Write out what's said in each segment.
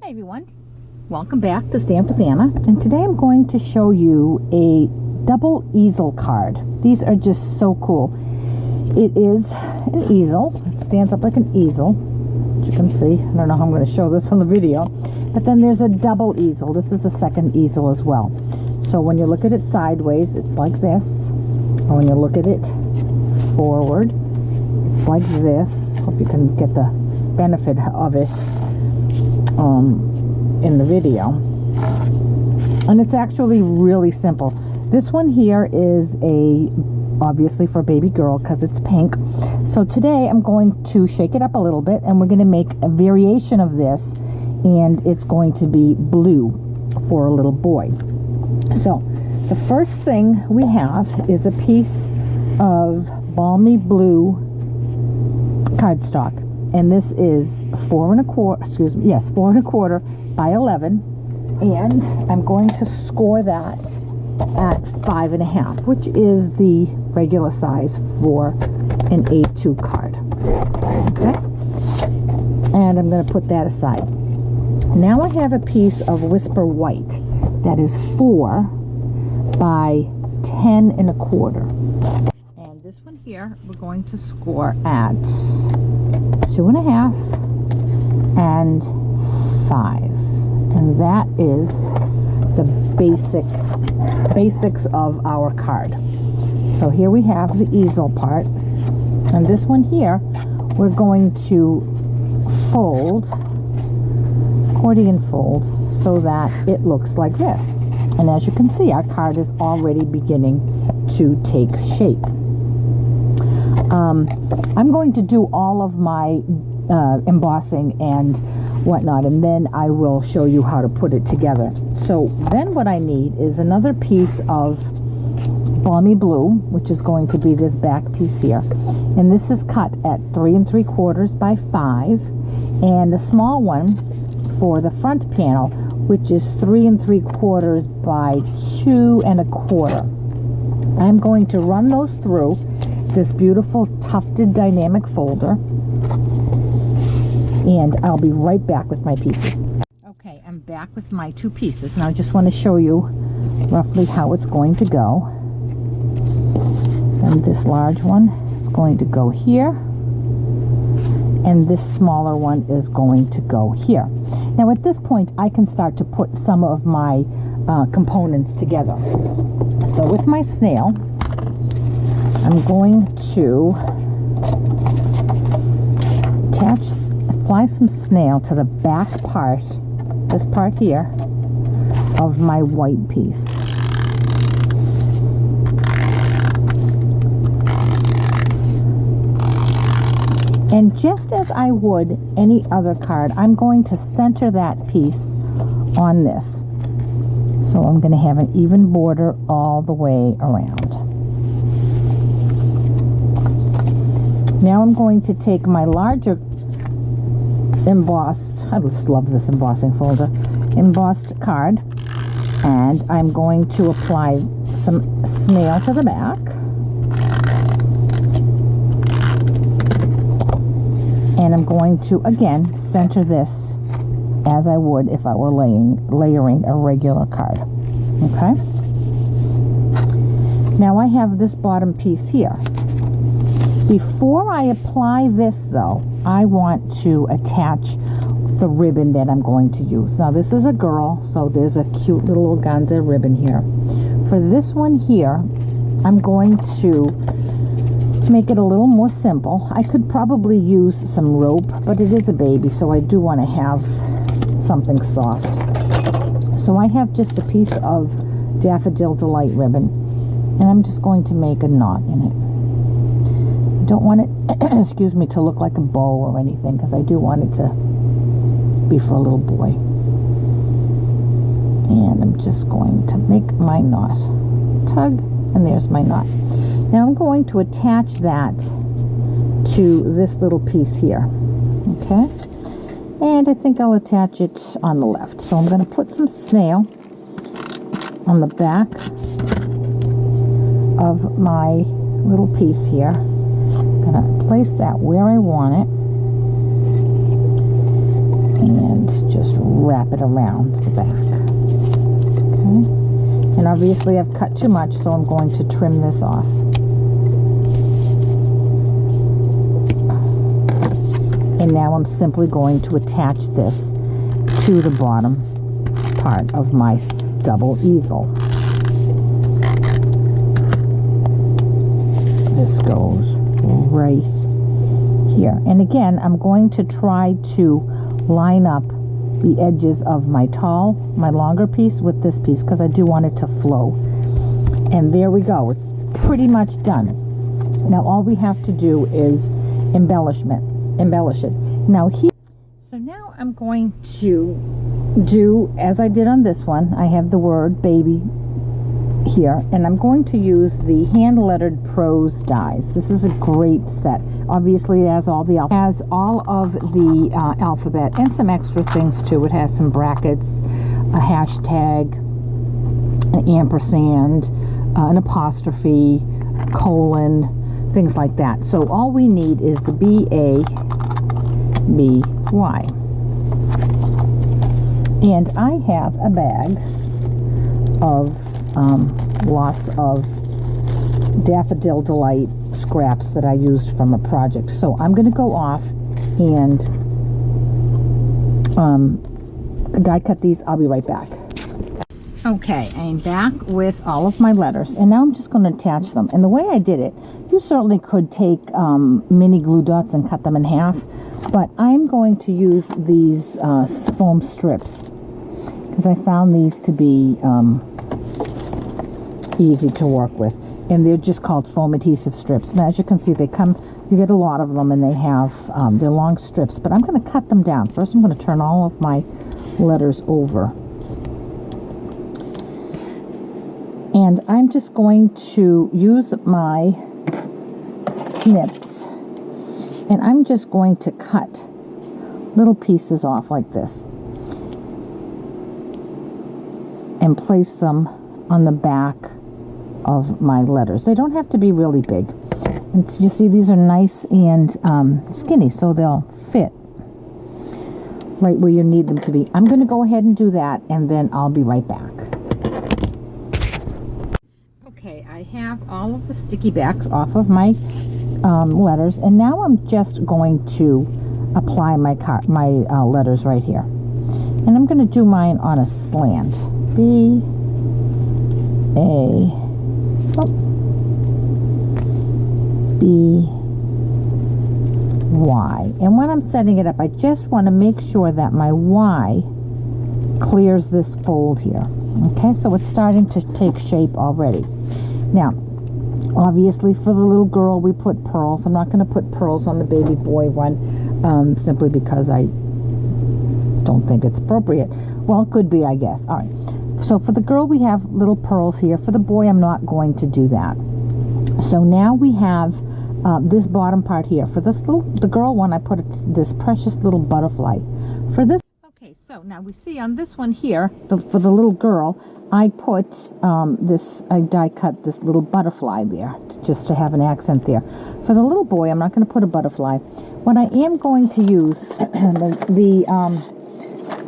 Hi everyone, welcome back to Stamp with Anna, and today I'm going to show you a double easel card. These are just so cool. It is an easel. It stands up like an easel, as you can see. I don't know how I'm going to show this on the video, but then there's a double easel. This is the second easel as well. So when you look at it sideways, it's like this, and when you look at it forward, it's like this. Hope you can get the benefit of it in the video. And it's actually really simple. This one here is obviously for baby girl because it's pink. So today I'm going to shake it up a little bit, and we're going to make a variation of this, and it's going to be blue for a little boy. So the first thing we have is a piece of balmy blue cardstock, and this is 4 1/4 by 11, and I'm going to score that at 5 1/2, which is the regular size for an A2 card. Okay, and I'm going to put that aside. Now I have a piece of Whisper White that is 4 by 10 1/4. And this one here we're going to score at 2 1/2 and 5. And that is the basics of our card. So here we have the easel part, and this one here we're going to fold, accordion fold, so that it looks like this. And as you can see, our card is already beginning to take shape. I'm going to do all of my embossing and whatnot, and then I will show you how to put it together. So then what I need is another piece of balmy blue, which is going to be this back piece here, and this is cut at 3 3/4 by 5, and the small one for the front panel, which is 3 3/4 by 2 1/4. I'm going to run those through this beautiful tufted dynamic folder, and I'll be right back with my pieces. Okay, I'm back with my 2 pieces, and I just want to show you roughly how it's going to go. And this large one is going to go here, and this smaller one is going to go here. Now at this point I can start to put some of my components together. So with my snail, I'm going to apply some snail to the back part, this part here, of my white piece. And just as I would any other card, I'm going to center that piece on this. So I'm going to have an even border all the way around. Now I'm going to take my larger embossed, I just love this embossing folder, embossed card, and I'm going to apply some snail to the back. And I'm going to, again, center this as I would if I were layering a regular card. Okay? Now I have this bottom piece here. Before I apply this, though, I want to attach the ribbon that I'm going to use. Now this is a girl, so there's a cute little organza ribbon here. For this one here, I'm going to make it a little more simple. I could probably use some rope, but it is a baby, so I do want to have something soft. So I have just a piece of Daffodil Delight ribbon, and I'm just going to make a knot in it. I don't want it excuse me, to look like a bow or anything, because I do want it to be for a little boy. And I'm just going to make my knot. Tug, and there's my knot. Now I'm going to attach that to this little piece here, okay? And I think I'll attach it on the left. So I'm going to put some snail on the back of my little piece here. I'm going to place that where I want it and just wrap wrap it around the back. Okay. And obviously I've cut too much, so I'm going to trim this off. And now I'm simply going to attach this to the bottom part of my double easel. This goes right here. And again, I'm going to try to line up the edges of my longer piece with this piece, because I do want it to flow. And there we go. It's pretty much done. Now all we have to do is embellish it. Now here, so now I'm going to do as I did on this one. I have the word baby here, and I'm going to use the hand lettered prose dies. This is a great set. Obviously it has all of the alphabet and some extra things too. It has some brackets, a hashtag, an ampersand, an apostrophe, colon, things like that. So all we need is the B-A-B-Y. And I have a bag of lots of Daffodil Delight scraps that I used from a project. So I'm going to go off and die cut these. I'll be right back. Okay, I'm back with all of my letters, and now I'm just going to attach them. And the way I did it, you certainly could take mini glue dots and cut them in half, but I'm going to use these foam strips because I found these to be easy to work with, and they're just called foam adhesive strips. Now as you can see, they come, you get a lot of them, and they have they're long strips, but I'm going to cut them down. First I'm going to turn all of my letters over, and I'm just going to use my snips, and I'm just going to cut little pieces off like this and place them on the back of my letters. They don't have to be really big. And you see, these are nice and skinny, so they'll fit right where you need them to be. I'm going to go ahead and do that, and then I'll be right back. Okay, I have all of the sticky backs off of my letters, and now I'm just going to apply my letters right here. And I'm going to do mine on a slant. B-Y. And when I'm setting it up, I just want to make sure that my Y clears this fold here. Okay, so it's starting to take shape already. Now, obviously for the little girl we put pearls. I'm not going to put pearls on the baby boy one, simply because I don't think it's appropriate. Well, it could be, I guess. All right. So for the girl we have little pearls here. For the boy I'm not going to do that. So now we have this bottom part here. For the girl one, I put this precious little butterfly. For this, okay, so now we see on this one here, for the little girl, I put I die cut this little butterfly there, just to have an accent there. For the little boy, I'm not going to put a butterfly. What I am going to use,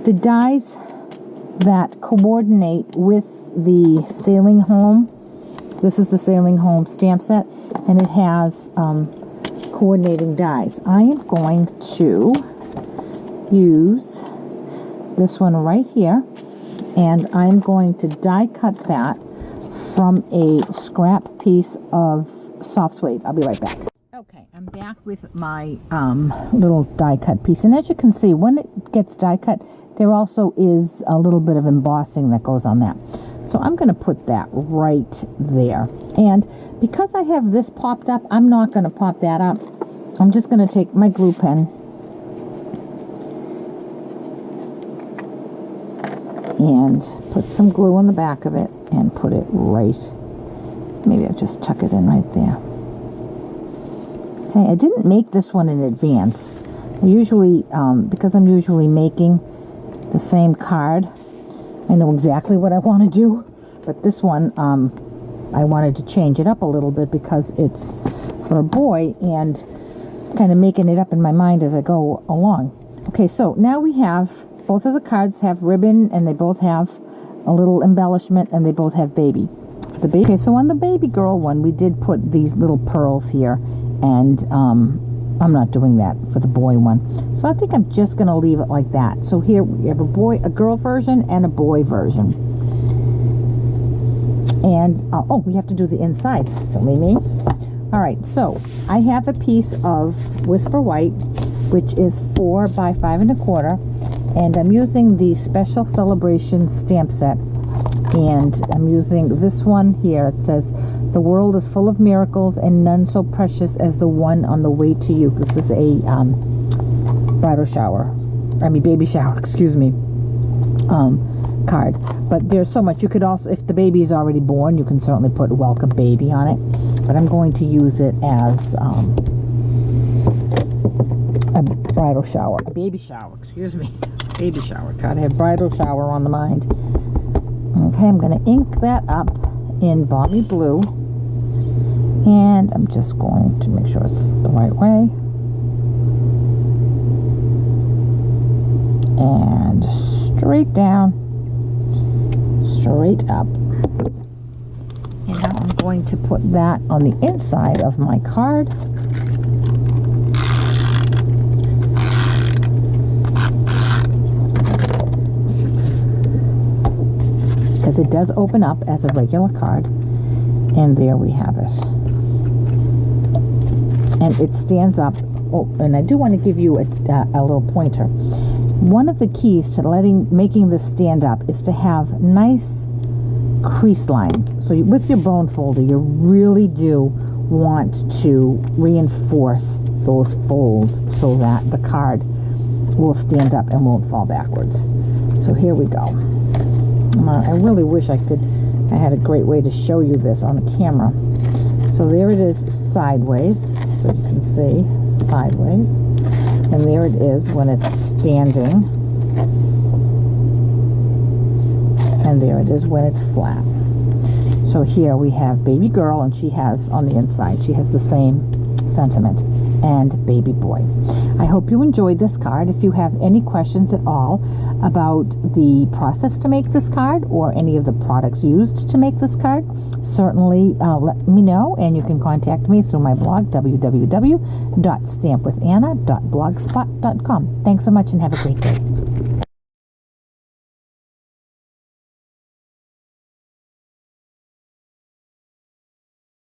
the dies that coordinate with the Sailing Home. This is the Sailing Home stamp set, and it has coordinating dies. I am going to use this one right here, and I'm going to die cut that from a scrap piece of soft suede. I'll be right back. Okay, I'm back with my little die cut piece, and as you can see, when it gets die cut, there also is a little bit of embossing that goes on that. So I'm going to put that right there. And because I have this popped up, I'm not going to pop that up. I'm just going to take my glue pen and put some glue on the back of it and put it right. Maybe I'll just tuck it in right there. Okay, I didn't make this one in advance. I usually, because I'm usually making the same card, I know exactly what I want to do, but this one I wanted to change it up a little bit because it's for a boy, and kind of making it up in my mind as I go along. Okay, so now we have Both of the cards have ribbon, and they both have a little embellishment, and they both have baby. For the baby, okay, so on the baby girl one, we did put these little pearls here, and I'm not doing that for the boy one. So I think I'm just going to leave it like that. So here we have a girl version and a boy version. And, oh, we have to do the inside. Silly me. All right, so I have a piece of Whisper White, which is 4 by 5 1/4. And I'm using the Special Celebration stamp set. And I'm using this one here. It says, "The world is full of miracles and none so precious as the one on the way to you." This is a baby shower, excuse me, card. But there's so much. You could also, if the baby is already born, you can certainly put "Welcome Baby" on it. But I'm going to use it as a bridal shower. Baby shower, excuse me. Baby shower card. I have bridal shower on the mind. Okay, I'm going to ink that up in Balmy Blue. And I'm just going to make sure it's the right way. And straight down, straight up. And now I'm going to put that on the inside of my card. Because it does open up as a regular card. And there we have it. And it stands up. Oh, and I do want to give you a little pointer. One of the keys to making this stand up is to have nice crease lines. So with your bone folder, you really do want to reinforce those folds so that the card will stand up and won't fall backwards. So here we go. I really wish I had a great way to show you this on the camera. So there it is sideways, so you can see sideways. And there it is when it's standing. And there it is when it's flat. So here we have baby girl, and she has on the inside, she has the same sentiment, and baby boy. I hope you enjoyed this card. If you have any questions at all about the process to make this card or any of the products used to make this card, certainly let me know, and you can contact me through my blog, www.stampwithanna.blogspot.com. Thanks so much and have a great day.